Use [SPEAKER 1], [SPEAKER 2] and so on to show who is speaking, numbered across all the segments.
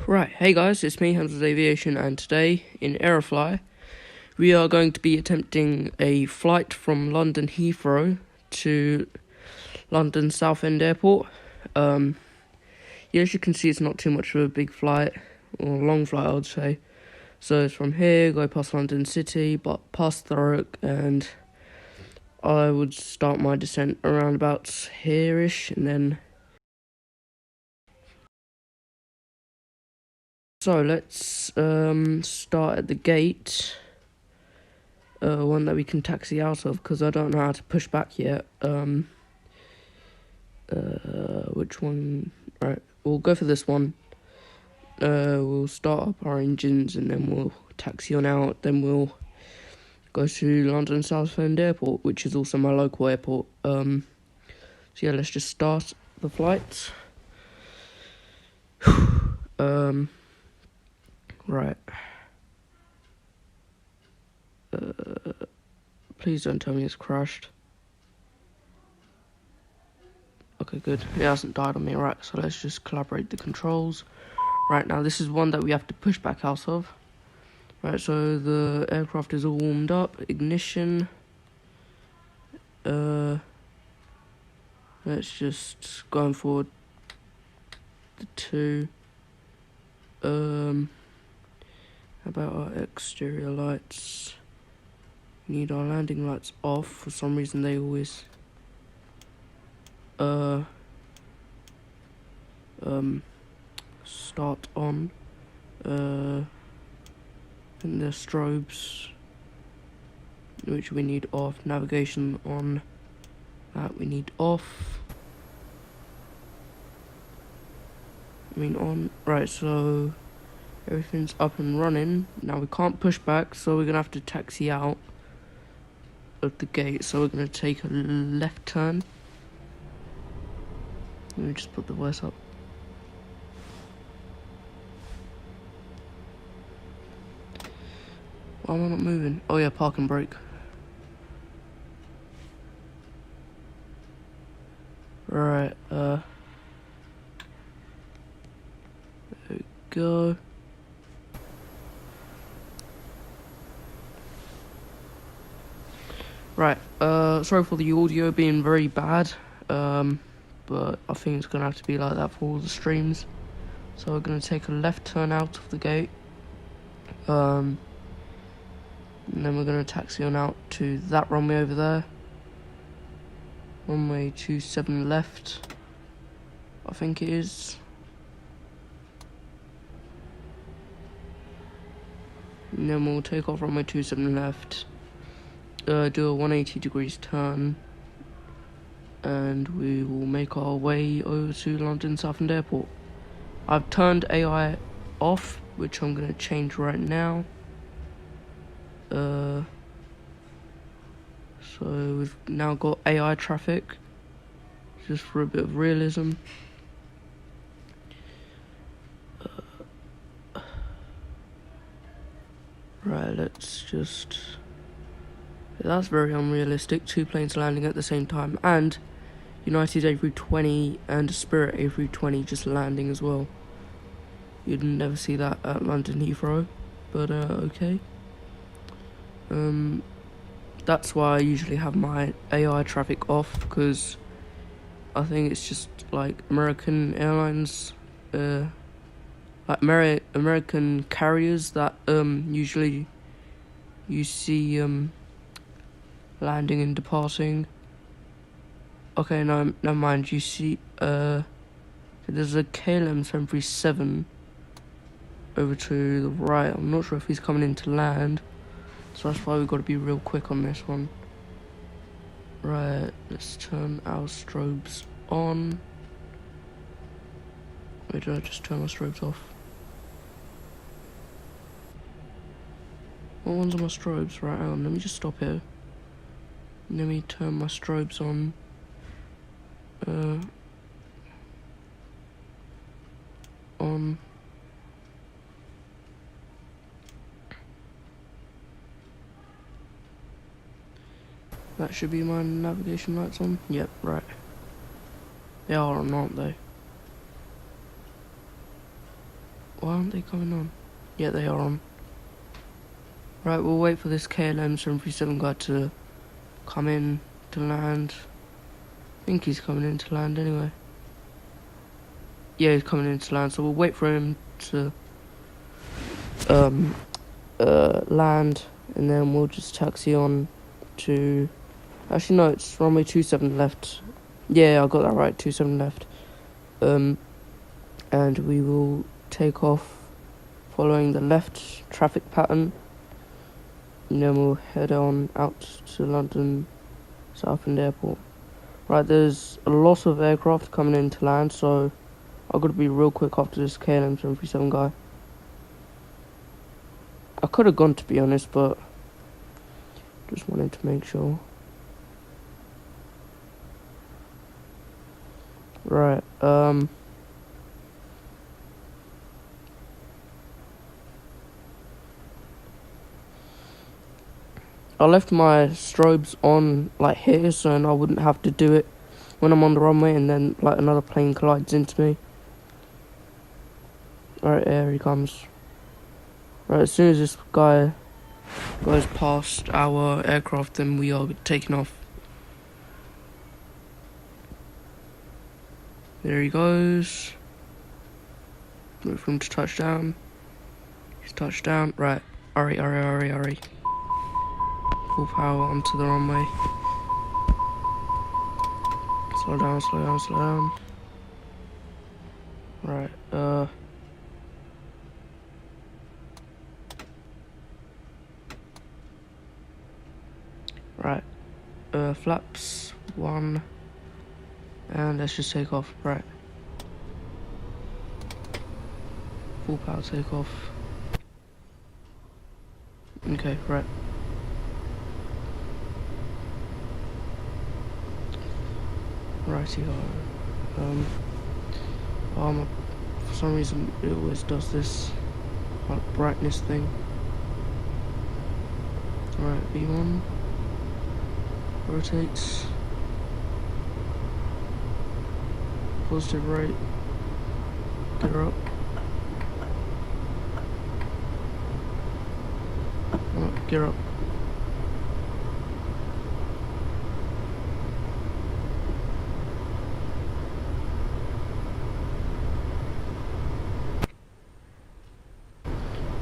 [SPEAKER 1] Right, hey guys, it's me, Hamza's Aviation, and today in Aerofly we are going to be attempting a flight from London Heathrow to London Southend Airport. Yeah, as you can see, it's not too much of a big flight, or a long flight I would say. So it's from here, go past London City, but past Thurrock, and I would start my descent around about here-ish, and then... So let's start at the gate, one that we can taxi out of, because I don't know how to push back yet. Which one? Right, we'll go for this one. We'll start up our engines and then we'll taxi on out. Then we'll go to London Southend Airport, which is also my local airport. So yeah, let's just start the flight. Right. Please don't tell me it's crashed. Okay, good. It hasn't died on me, right? So let's just collaborate the controls. Right, now this is one that we have to push back out of. Right, so the aircraft is all warmed up. Ignition. Let's just going forward the two. About our exterior lights. We need our landing lights off. For some reason they always start on. And the strobes, which we need off. Navigation on, that we need off. On. Right, so everything's up and running. Now we can't push back, so we're gonna have to taxi out of the gate. So we're gonna take a left turn. Let me just put the voice up. Why am I not moving? Oh yeah, park and brake. Right, there we go. Right, sorry for the audio being very bad, but I think it's gonna have to be like that for all the streams. So we're gonna take a left turn out of the gate, and then we're gonna taxi on out to that runway over there. Runway 27 left, I think it is. And then we'll take off runway 27 left. Do a 180 degrees turn, and we will make our way over to London Southend Airport. I've turned AI off, which I'm going to change right now. So we've now got AI traffic, just for a bit of realism. Right, let's just... That's very unrealistic. 2 planes landing at the same time, and United A320 and Spirit A320 just landing as well. You'd never see that at London Heathrow, but okay. That's why I usually have my AI traffic off, because I think it's just like American airlines, like American carriers that usually you see landing and departing. Okay, no, never mind. You see, there's a KLM 737 over to the right. I'm not sure if he's coming in to land, so that's why we've got to be real quick on this one. Right, let's turn our strobes on. Wait, did I just turn my strobes off? What ones are my strobes? Right, hang on, let me just stop here. Let me turn my strobes on. On. That should be my navigation lights on. Yep, right. They are on, aren't they? Why aren't they coming on? Yeah, they are on. Right, we'll wait for this KLM 737 guy to come in to land. I think he's coming in to land anyway. Yeah, he's coming in to land, so we'll wait for him to land, and then we'll just taxi on to... Actually, no, it's runway 27 left. Yeah, I got that right, 27 left. And we will take off following the left traffic pattern, and then we'll head on out to London Southend Airport. Right, there's a lot of aircraft coming in to land, so I've got to be real quick after this KLM 737 guy. I could have gone, to be honest, but just wanted to make sure. Right, I left my strobes on, like, here, so I wouldn't have to do it when I'm on the runway and then, like, another plane collides into me. Alright, here he comes. Right, as soon as this guy goes past our aircraft, then we are taking off. There he goes. Wait for him to touch down. He's touched down. Right, hurry. Full power onto the runway. Slow down. Right, Right, flaps 1, and let's just take off. Right, full power takeoff. Okay, right. Righty-ho. For some reason it always does this, like, brightness thing. Alright, V1. Rotates. Positive right. Get her up. Get her up.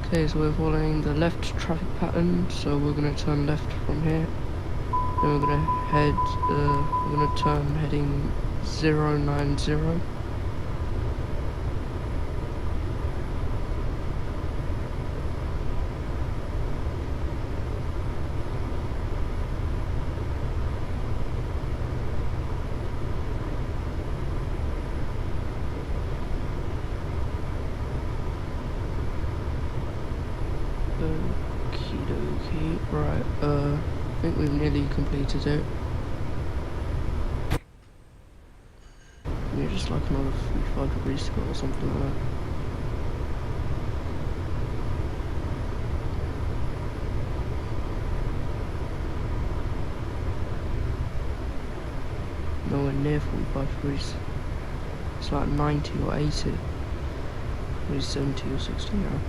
[SPEAKER 1] Okay, so we're following the left traffic pattern, so we're going to turn left from here. Then we're going to turn heading 090. Okie dokie. Right, I think we've nearly completed it. Yeah, just like another 45 degrees to go or something like that. Nowhere near 45 degrees. It's like 90 or 80. Maybe 70 or 60 now.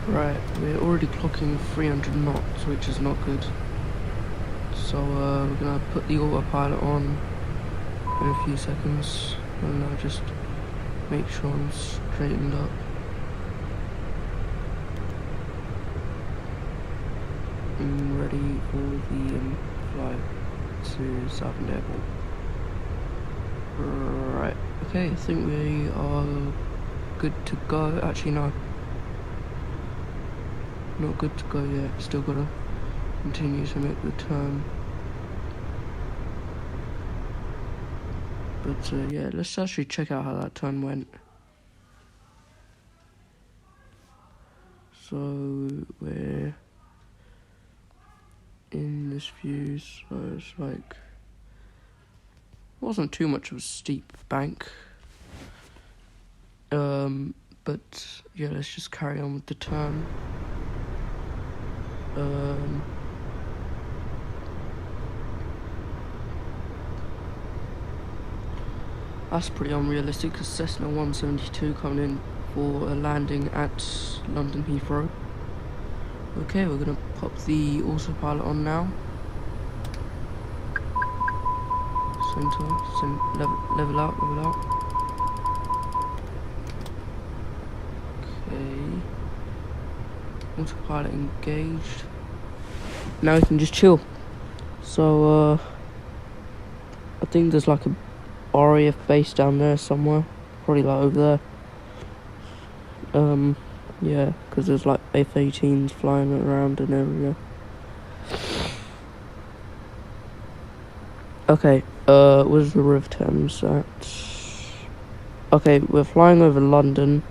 [SPEAKER 1] Right, we're already clocking 300 knots, which is not good. So we're gonna put the autopilot on in a few seconds, and I'll just make sure I'm straightened up. And ready for the flight to Southend Airport. Right, okay, I think we are good to go. Actually, no. Not good to go yet, still gotta continue to make the turn. But yeah, let's actually check out how that turn went. So we're in this view, so it's like wasn't too much of a steep bank. But yeah, let's just carry on with the turn. That's pretty unrealistic because Cessna 172 coming in for a landing at London Heathrow. Okay, we're gonna pop the autopilot on now. Level out. Okay. Autopilot engaged. Now we can just chill. So, I think there's like a RAF base down there somewhere. Probably like over there. Yeah, because there's like F-18s flying around and everywhere. Okay, where's the River Thames at? Okay, we're flying over London.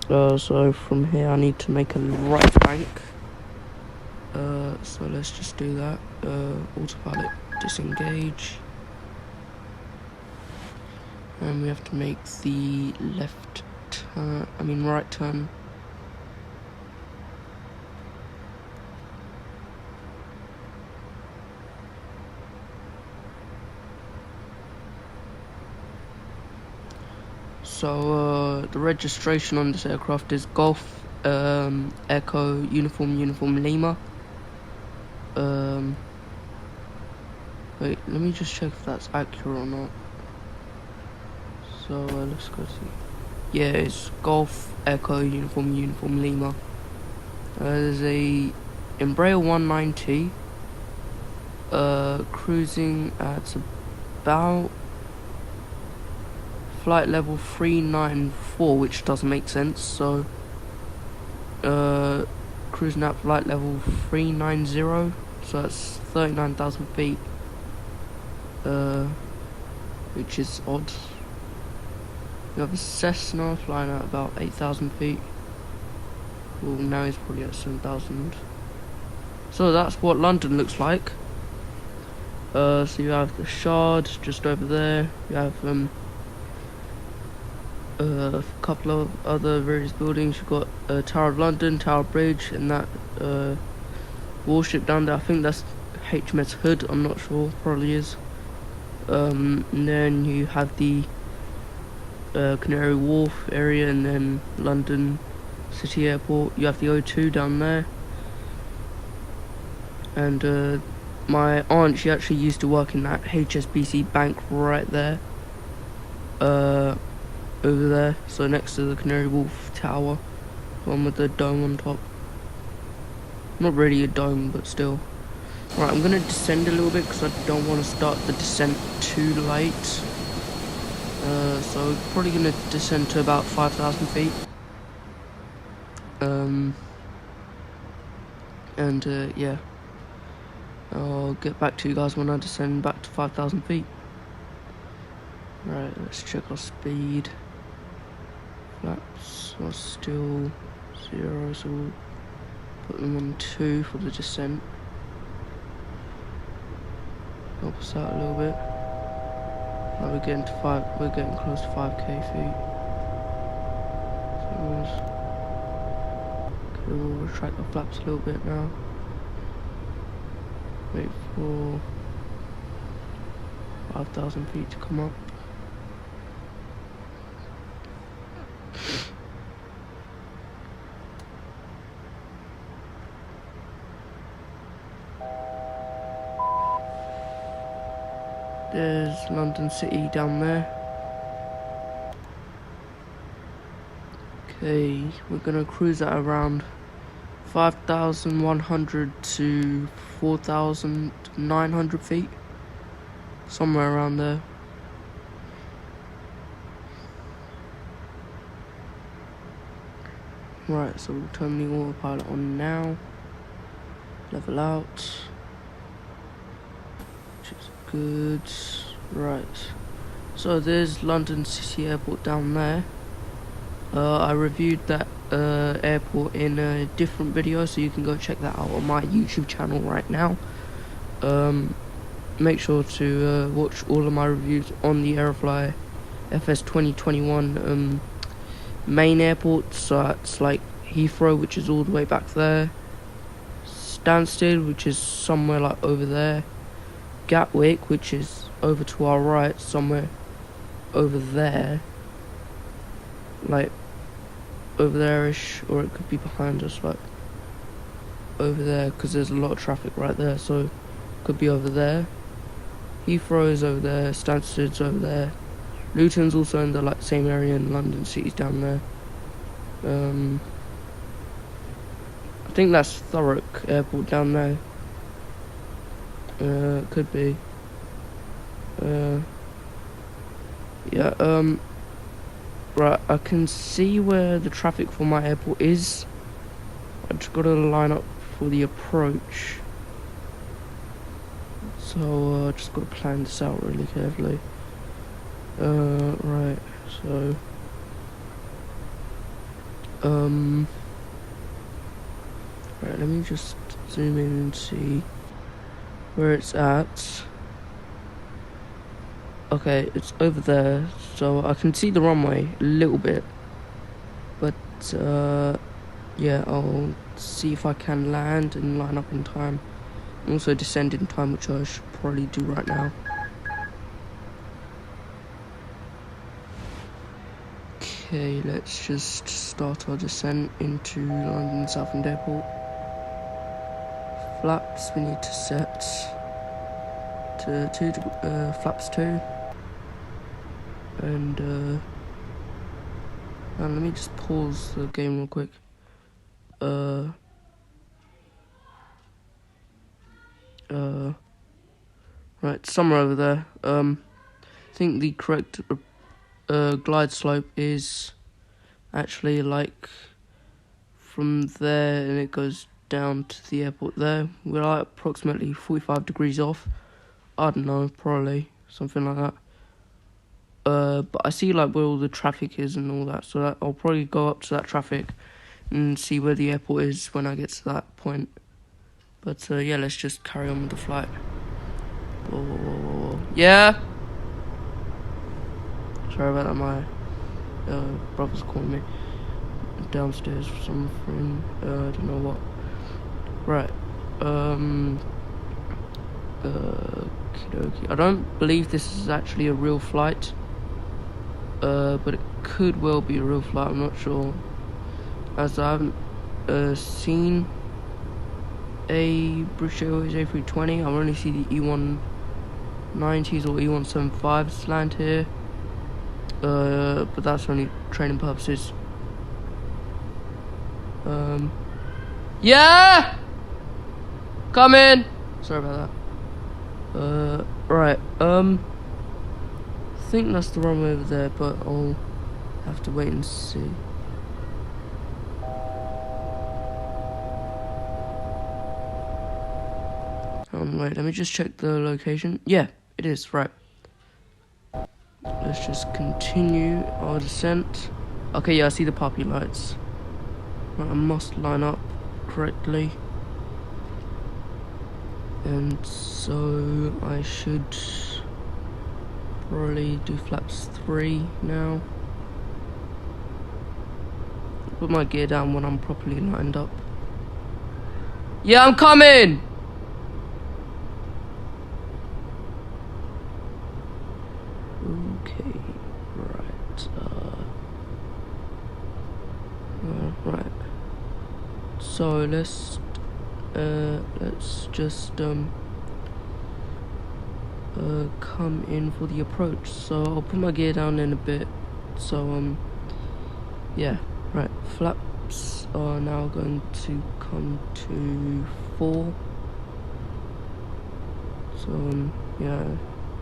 [SPEAKER 1] So from here I need to make a right bank. So let's just do that. Autopilot disengage. And we have to make the right turn. So the registration on this aircraft is Golf Echo Uniform Lima. Wait, let me just check if that's accurate or not. So let's go see. Yeah, it's Golf Echo Uniform Lima. There's a Embraer 190 cruising at about flight level 394, which doesn't make sense. So cruising at flight level 390, so that's 39,000 feet, which is odd. We have a Cessna flying at about 8,000 feet. Well, now he's probably at 7,000. So that's what London looks like. So you have the Shard just over there. You have a couple of other various buildings. You've got Tower of London, Tower Bridge, and that warship down there. I think that's HMS Hood. I'm not sure. Probably is. And then you have the Canary Wharf area, and then London City Airport. You have the O2 down there, and my aunt, she actually used to work in that HSBC bank right there, over there, so next to the Canary Wharf Tower, one with the dome on top. Not really a dome, but still. Right, I'm gonna descend a little bit because I don't want to start the descent too late. So probably gonna descend to about 5,000 feet. Yeah, I'll get back to you guys when I descend back to 5,000 feet. Right, let's check our speed. Flaps are still 0, so we'll put them on 2 for the descent. Help us out a little bit. Right, we're getting close to 5k feet. Okay, we'll retract the flaps a little bit now. Wait for 5,000 feet to come up. There's London City down there. Okay, we're gonna cruise at around 5,100 to 4,900 feet. Somewhere around there. Right, so we'll turn the autopilot on now. Level out. Which is good. Right. So there's London City Airport down there. I reviewed that airport in a different video, so you can go check that out on my YouTube channel right now. make sure to watch all of my reviews on the Aerofly FS 2021 main airport. So that's like Heathrow, which is all the way back there, Stansted, which is somewhere like over there, Gatwick, which is over to our right, somewhere over there, like over there-ish, or it could be behind us, like over there, because there's a lot of traffic right there, so it could be over there. Heathrow is over there, Stansted's over there, Luton's also in the like same area, in London City's down there. I think that's Thurrock Airport down there. Could be. Yeah, right, I can see where the traffic for my airport is. I just gotta line up for the approach. So, I just gotta plan this out really carefully. Right, so... Right, let me just zoom in and see where it's at. Okay, it's over there, so I can see the runway a little bit. But, yeah, I'll see if I can land and line up in time. Also descend in time, which I should probably do right now. Okay, let's just start our descent into London Southend Airport. Flaps we need to set to flaps 2. And let me just pause the game real quick. Right, somewhere over there. I think the correct glide slope is actually like from there, and it goes down to the airport there. We're like approximately 45 degrees off. I don't know, probably something like that. But I see like where all the traffic is and all that, so that I'll probably go up to that traffic and see where the airport is when I get to that point. But yeah, let's just carry on with the flight. Whoa, whoa, whoa, whoa, whoa. Yeah. Sorry about that. My brother's calling me downstairs for something. I don't know what. Right. Okey-dokey. I don't believe this is actually a real flight. But it could well be a real flight. I'm not sure, as I haven't seen a British Airways A320. I've only seen the E190s or E175s land here. But that's only training purposes. Yeah! Come in! Sorry about that. Right, I think that's the runway over there, but I'll have to wait and see. Wait, let me just check the location. Yeah, it is, right. Let's just continue our descent. Okay, yeah, I see the poppy lights. Right, I must line up correctly. And so I should probably do flaps 3 now. Put my gear down when I'm properly lined up. Yeah, I'm coming! Okay, right, right. So let's just come in for the approach. So I'll put my gear down in a bit. So yeah, right. Flaps are now going to come to 4. So yeah,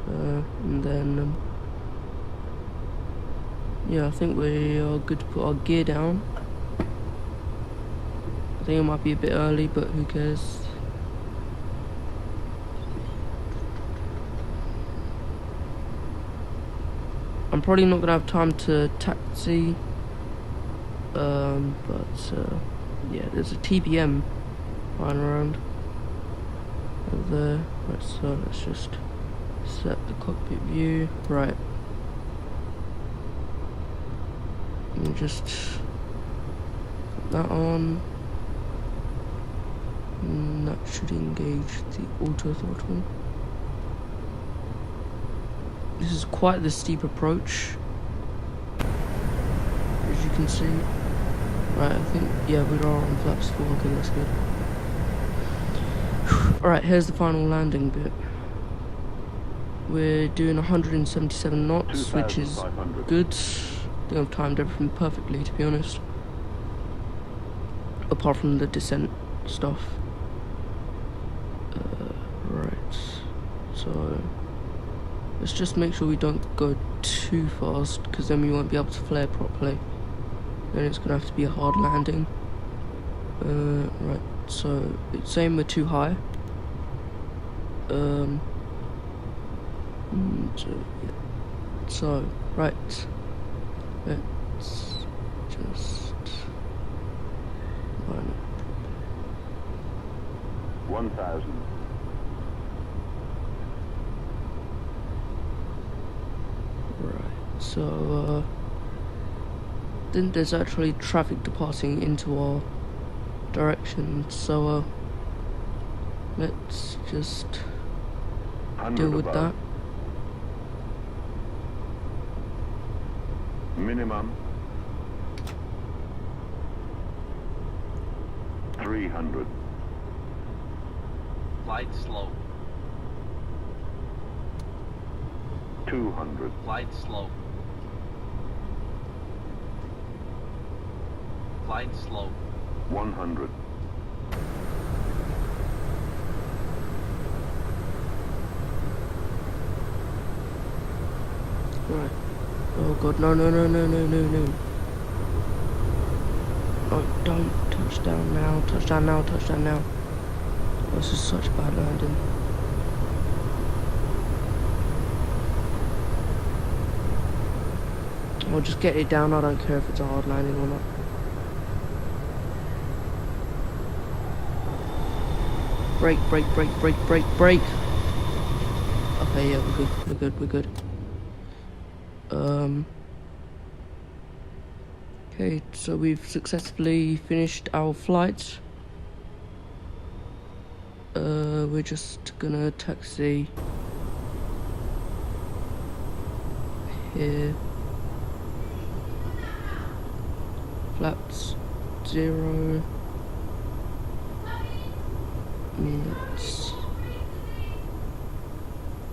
[SPEAKER 1] and then yeah, I think we are good to put our gear down. I think it might be a bit early, but who cares? I'm probably not gonna have time to taxi, but yeah, there's a TBM lying around over there. Right, so let's just Set the cockpit view. Right. Let me just put that on. And that should engage the auto throttle. This is quite the steep approach, as you can see. Right, I think, yeah, we are on flaps 4, okay, that's good. Alright, here's the final landing bit. We're doing 177 knots, which is good. I think I've timed everything perfectly, to be honest. Apart from the descent stuff. Right, so let's just make sure we don't go too fast, because then we won't be able to flare properly. Then it's going to have to be a hard landing. Right, so it's saying we're too high. So, right, let's just line up.
[SPEAKER 2] 1,000.
[SPEAKER 1] Right, so then there's actually traffic departing into our direction, so let's just deal with that.
[SPEAKER 2] Minimum 300.
[SPEAKER 3] Flight slow.
[SPEAKER 2] 200.
[SPEAKER 3] Flight slow. Flight slow.
[SPEAKER 2] 100.
[SPEAKER 1] Right. Oh god, no. Oh, don't touch down now, touchdown now. Oh, this is such a bad landing. I'll just get it down, I don't care if it's a hard landing or not. Brake. Okay, yeah, we're good. Okay, so we've successfully finished our flight. We're just gonna taxi here. Flaps 0. Let's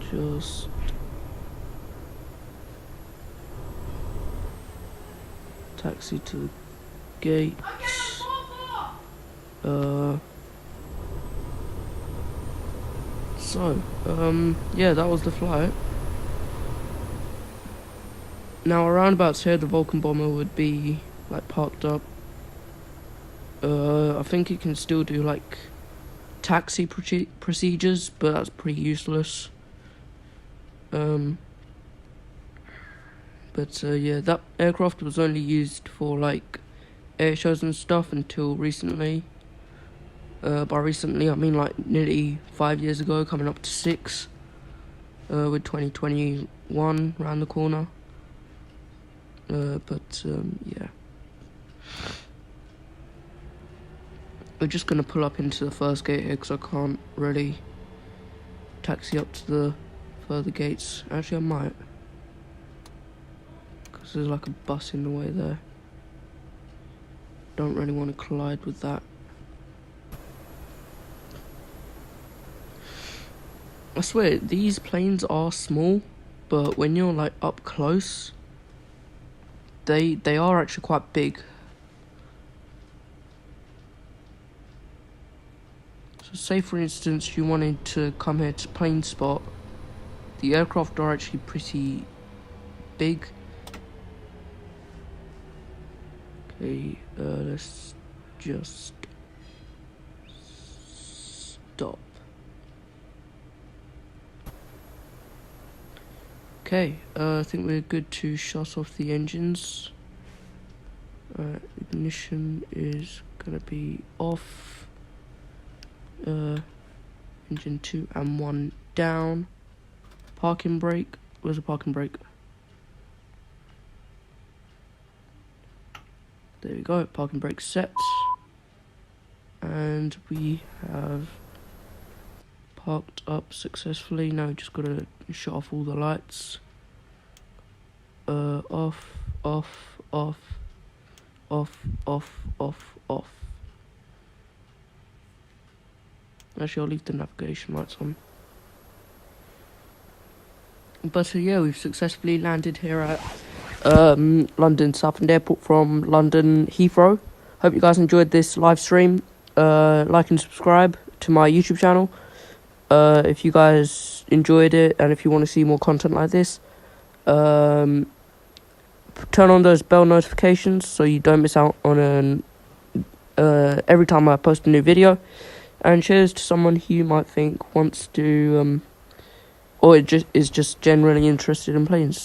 [SPEAKER 1] just taxi to the gates. Yeah, that was the flight. Now around about here, the Vulcan bomber would be like parked up. I think it can still do like taxi procedures, but that's pretty useless. Yeah, that aircraft was only used for like air shows and stuff until recently. By recently, I mean like nearly 5 years ago, coming up to 6. With 2021 around the corner. Yeah. We're just gonna pull up into the first gate here because I can't really taxi up to the further gates. Actually, I might, because there's like a bus in the way there. Don't really want to collide with that. I swear, these planes are small, but when you're like up close, they are actually quite big. So say for instance you wanted to come here to plane spot, the aircraft are actually pretty big. Okay, let's just stop. Okay, I think we're good to shut off the engines. Ignition is gonna be off. Engine 2 and 1 down. parking brake. Where's the parking brake? There we go, parking brake set. And we have parked up successfully. Now we just gotta shut off all the lights. Off, off, off, off, off, off, off. Actually, I'll leave the navigation lights on. But yeah, we've successfully landed here at London Southend Airport from London Heathrow. Hope you guys enjoyed this live stream. Like and subscribe to my YouTube channel if you guys enjoyed it, and if you want to see more content like this. Turn on those bell notifications so you don't miss out on every time I post a new video. And cheers to someone who you might think wants to or is just generally interested in planes.